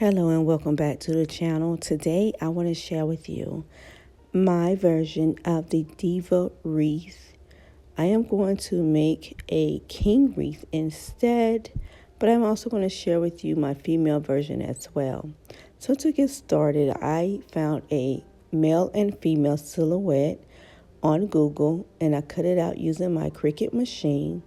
Hello and welcome back to the channel. Today I want to share with you my version of the diva wreath. I am going to make a king wreath instead, but I'm also going to share with you my female version as well. So to get started, I found a male and female silhouette on Google and I cut it out using my Cricut machine.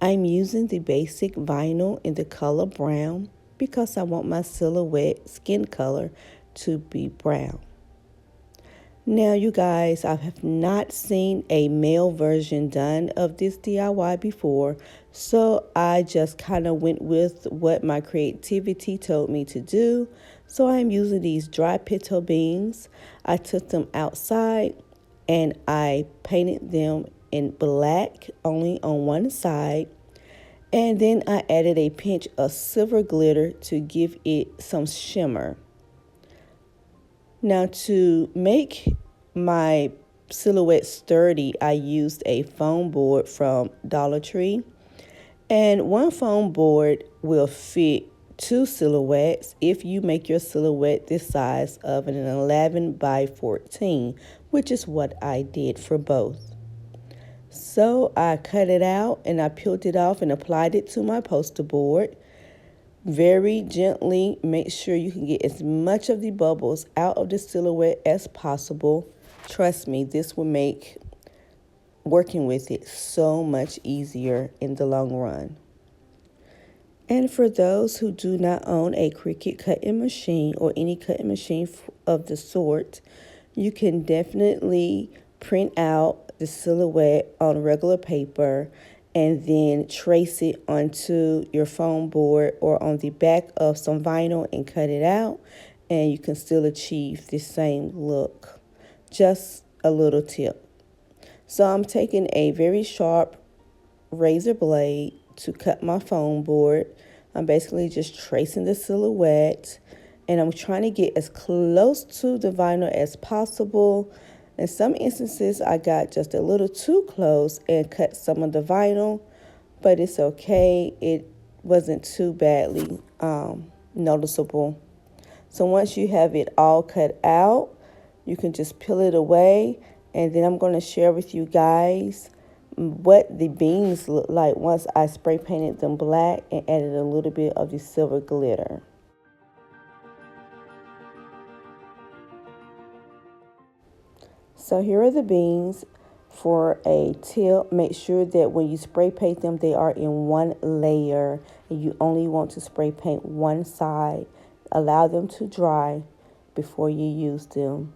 I'm using the basic vinyl in the color brown because I want my silhouette skin color to be brown. Now, you guys, I have not seen a male version done of this DIY before, so I just kind of went with what my creativity told me to do. So I'm using these dry pinto beans. I took them outside and I painted them in black only on one side. And then I added a pinch of silver glitter to give it some shimmer. Now to make my silhouette sturdy, I used a foam board from Dollar Tree. And one foam board will fit two silhouettes if you make your silhouette this size of an 11 by 14, which is what I did for both. So I cut it out and I peeled it off and applied it to my poster board. Very gently, make sure you can get as much of the bubbles out of the silhouette as possible. Trust me, this will make working with it so much easier in the long run. And for those who do not own a Cricut cutting machine or any cutting machine of the sort, you can definitely print out the silhouette on regular paper and then trace it onto your foam board or on the back of some vinyl and cut it out, and you can still achieve the same look. Just a little tip. So I'm taking a very sharp razor blade to cut my foam board. I'm basically just tracing the silhouette and I'm trying to get as close to the vinyl as possible. In some instances, I got just a little too close and cut some of the vinyl, but it's okay. It wasn't too badly noticeable. So once you have it all cut out, you can just peel it away, and then I'm going to share with you guys what the beans look like once I spray painted them black and added a little bit of the silver glitter. So here are the beans. For a tip, make sure that when you spray paint them, they are in one layer and you only want to spray paint one side. Allow them to dry before you use them.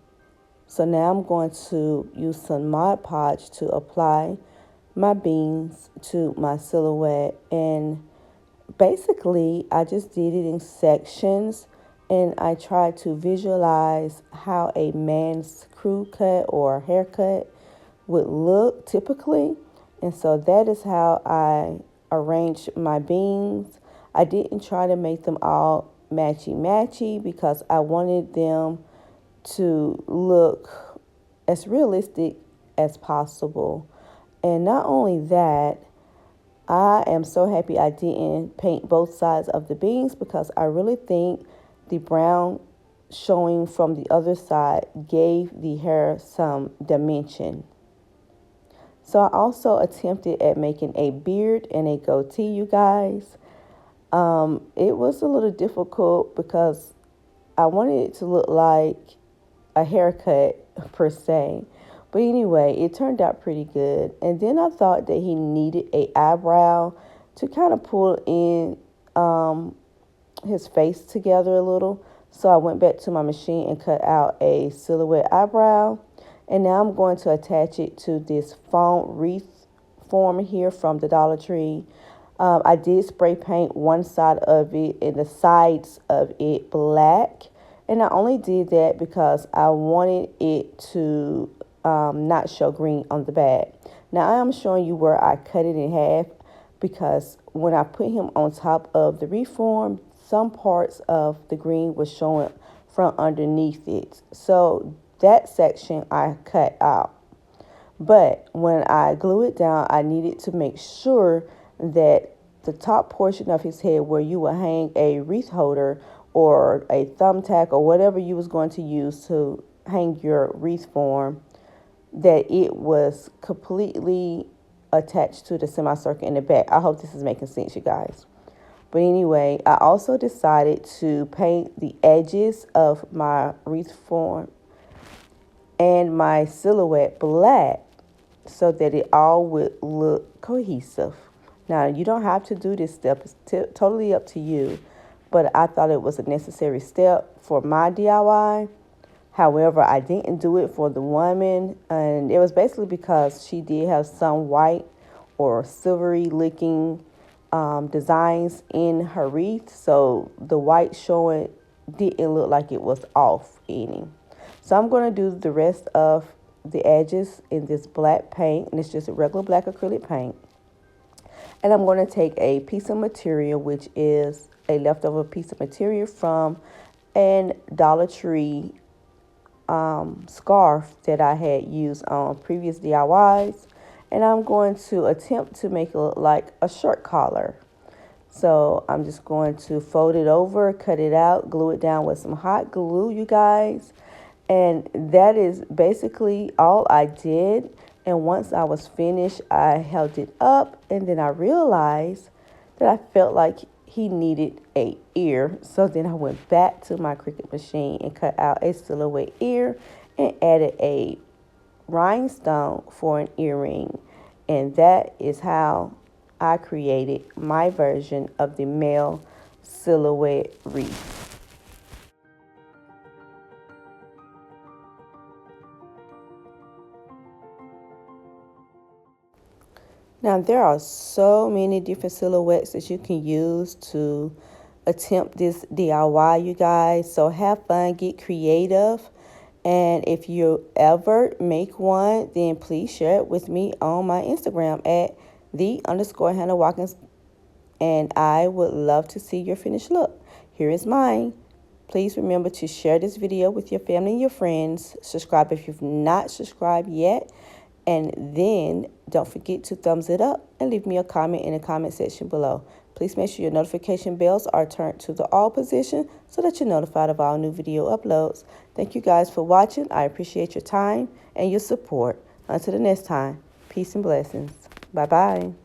So now I'm going to use some Mod Podge to apply my beans to my silhouette, and basically I just did it in sections. And I tried to visualize how a man's crew cut or haircut would look typically. And so that is how I arranged my beans. I didn't try to make them all matchy-matchy because I wanted them to look as realistic as possible. And not only that, I am so happy I didn't paint both sides of the beans because I really think the brown showing from the other side gave the hair some dimension. So I also attempted at making a beard and a goatee, you guys. It was a little difficult because I wanted it to look like a haircut per se. But anyway, it turned out pretty good. And then I thought that he needed an eyebrow to kind of pull in his face together a little. So I went back to my machine and cut out a silhouette eyebrow. And now I'm going to attach it to this foam wreath form here from the Dollar Tree. I did spray paint one side of it and the sides of it black. And I only did that because I wanted it to not show green on the back. Now I am showing you where I cut it in half because when I put him on top of the reform, some parts of the green was showing from underneath it. So that section I cut out. But when I glue it down, I needed to make sure that the top portion of his head where you will hang a wreath holder or a thumbtack or whatever you was going to use to hang your wreath form, that it was completely attached to the semicircle in the back. I hope this is making sense, you guys. But anyway, I also decided to paint the edges of my wreath form and my silhouette black so that it all would look cohesive. Now, you don't have to do this step. It's totally up to you. But I thought it was a necessary step for my DIY. However, I didn't do it for the woman. And it was basically because she did have some white or silvery looking designs in her wreath. So the white showing didn't look like it was off any. So I'm going to do the rest of the edges in this black paint. And it's just a regular black acrylic paint. And I'm going to take a piece of material, which is a leftover piece of material from a Dollar Tree scarf that I had used on previous DIYs. And I'm going to attempt to make it look like a shirt collar. So I'm just going to fold it over, cut it out, glue it down with some hot glue, you guys. And that is basically all I did. And once I was finished, I held it up, and then I realized that I felt like he needed an ear. So then I went back to my Cricut machine and cut out a silhouette ear and added a rhinestone for an earring. And that is how I created my version of the male silhouette wreath. Now, there are so many different silhouettes that you can use to attempt this DIY, you guys. So have fun, get creative. And if you ever make one, then please share it with me on my Instagram at _LSWatkins. And I would love to see your finished look. Here is mine. Please remember to share this video with your family and your friends. Subscribe if you've not subscribed yet. And then don't forget to thumbs it up and leave me a comment in the comment section below. Please make sure your notification bells are turned to the all position so that you're notified of all new video uploads. Thank you guys for watching. I appreciate your time and your support. Until the next time, peace and blessings. Bye-bye.